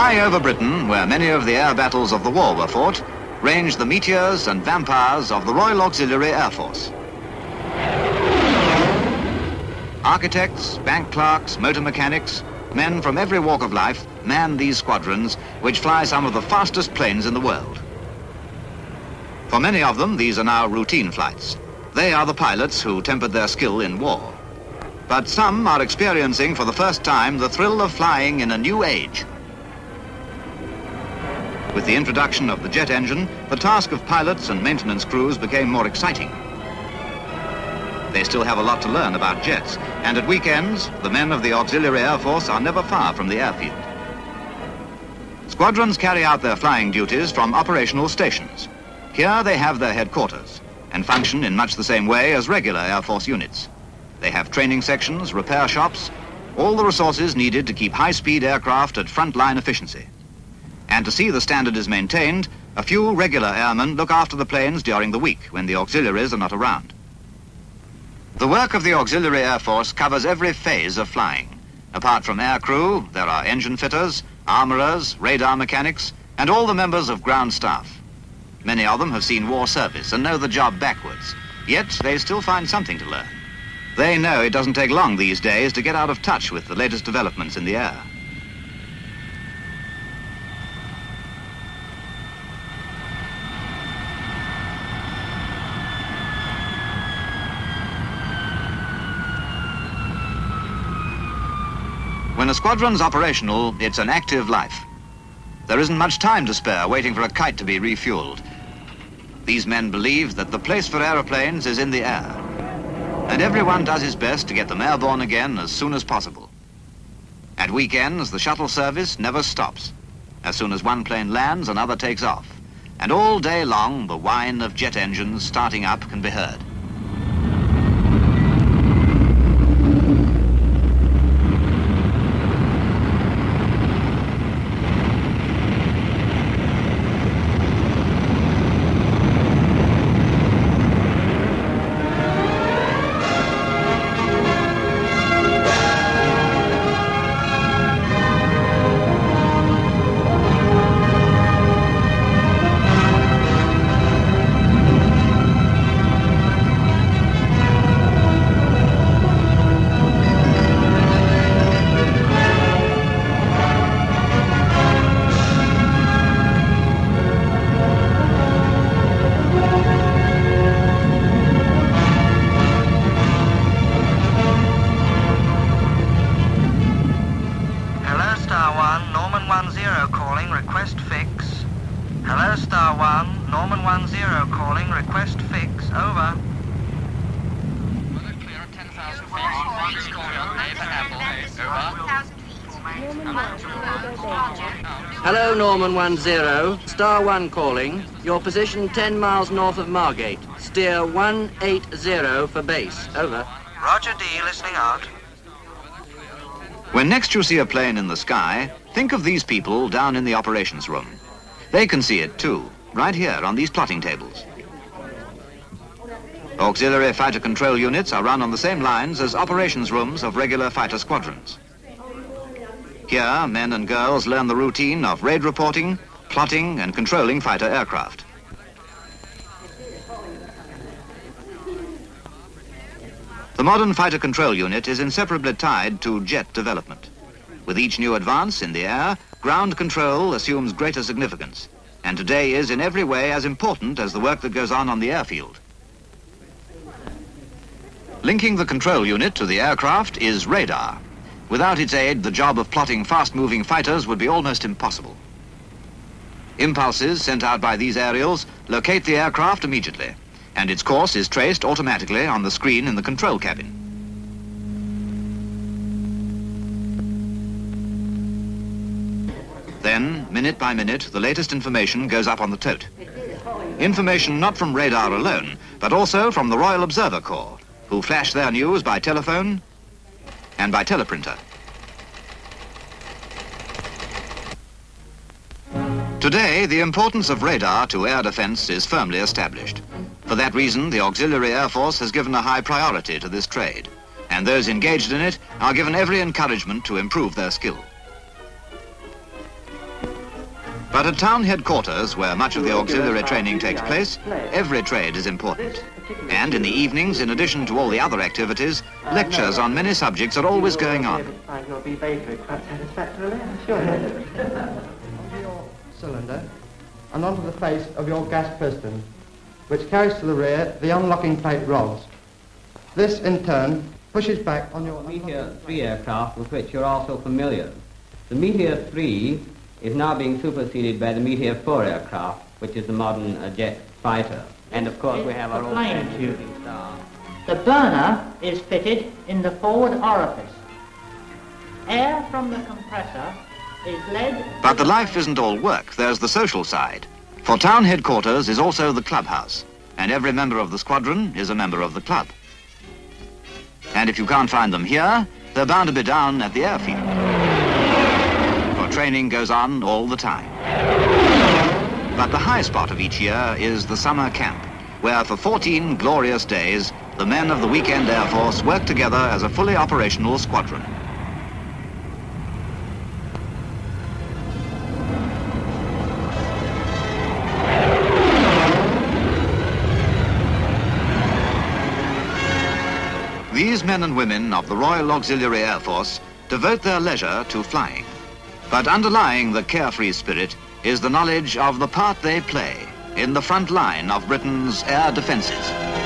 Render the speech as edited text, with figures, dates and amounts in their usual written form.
High over Britain, where many of the air battles of the war were fought, ranged the meteors and vampires of the Royal Auxiliary Air Force. Architects, bank clerks, motor mechanics, men from every walk of life man these squadrons, which fly some of the fastest planes in the world. For many of them, these are now routine flights. They are the pilots who tempered their skill in war. But some are experiencing for the first time the thrill of flying in a new age. With the introduction of the jet engine, the task of pilots and maintenance crews became more exciting. They still have a lot to learn about jets, and at weekends, the men of the Auxiliary Air Force are never far from the airfield. Squadrons carry out their flying duties from operational stations. Here they have their headquarters and function in much the same way as regular Air Force units. They have training sections, repair shops, all the resources needed to keep high-speed aircraft at front-line efficiency. And to see the standard is maintained, a few regular airmen look after the planes during the week when the auxiliaries are not around. The work of the Auxiliary Air Force covers every phase of flying. Apart from air crew, there are engine fitters, armorers, radar mechanics, and all the members of ground staff. Many of them have seen war service and know the job backwards, yet they still find something to learn. They know it doesn't take long these days to get out of touch with the latest developments in the air. When a squadron's operational, it's an active life. There isn't much time to spare waiting for a kite to be refueled. These men believe that the place for aeroplanes is in the air, and everyone does his best to get them airborne again as soon as possible. At weekends, the shuttle service never stops. As soon as one plane lands, another takes off, and all day long, the whine of jet engines starting up can be heard. Hello, Star 1. Norman 10 calling. Request fix. Over. Weather clear at 10,000 feet. Please call me on A.F.A. Over. Hello, Norman 10. Star 1 calling. Your position 10 miles north of Margate. Steer 180 for base. Over. Roger D, listening out. When next you see a plane in the sky, think of these people down in the operations room. They can see it too, right here on these plotting tables. Auxiliary fighter control units are run on the same lines as operations rooms of regular fighter squadrons. Here, men and girls learn the routine of raid reporting, plotting, and controlling fighter aircraft. The modern fighter control unit is inseparably tied to jet development. With each new advance in the air, ground control assumes greater significance, and today is in every way as important as the work that goes on the airfield. Linking the control unit to the aircraft is radar. Without its aid, the job of plotting fast-moving fighters would be almost impossible. Impulses sent out by these aerials locate the aircraft immediately, and its course is traced automatically on the screen in the control cabin. Then, minute by minute, the latest information goes up on the tote. Information not from radar alone, but also from the Royal Observer Corps, who flash their news by telephone and by teleprinter. Today, the importance of radar to air defense is firmly established. For that reason, the Auxiliary Air Force has given a high priority to this trade, and those engaged in it are given every encouragement to improve their skill. But at town headquarters, where much of the auxiliary training takes place, every trade is important. And in the evenings, in addition to all the other activities, lectures on many subjects are always going on. Cylinder and onto the face of your gas piston, which carries to the rear the unlocking plate rods. This, in turn, pushes back on your Meteor 3 aircraft with which you're also familiar. The Meteor 3 is now being superseded by the Meteor 4 aircraft, which is the modern jet fighter. And of course we have our own shooting star. The burner is fitted in the forward orifice. Air from the compressor is led... But the life isn't all work, there's the social side. For town headquarters is also the clubhouse, and every member of the squadron is a member of the club. And if you can't find them here, they're bound to be down at the airfield. For training goes on all the time. But the high spot of each year is the summer camp, where for 14 glorious days, the men of the weekend Air Force work together as a fully operational squadron. These men and women of the Royal Auxiliary Air Force devote their leisure to flying. But underlying the carefree spirit is the knowledge of the part they play in the front line of Britain's air defences.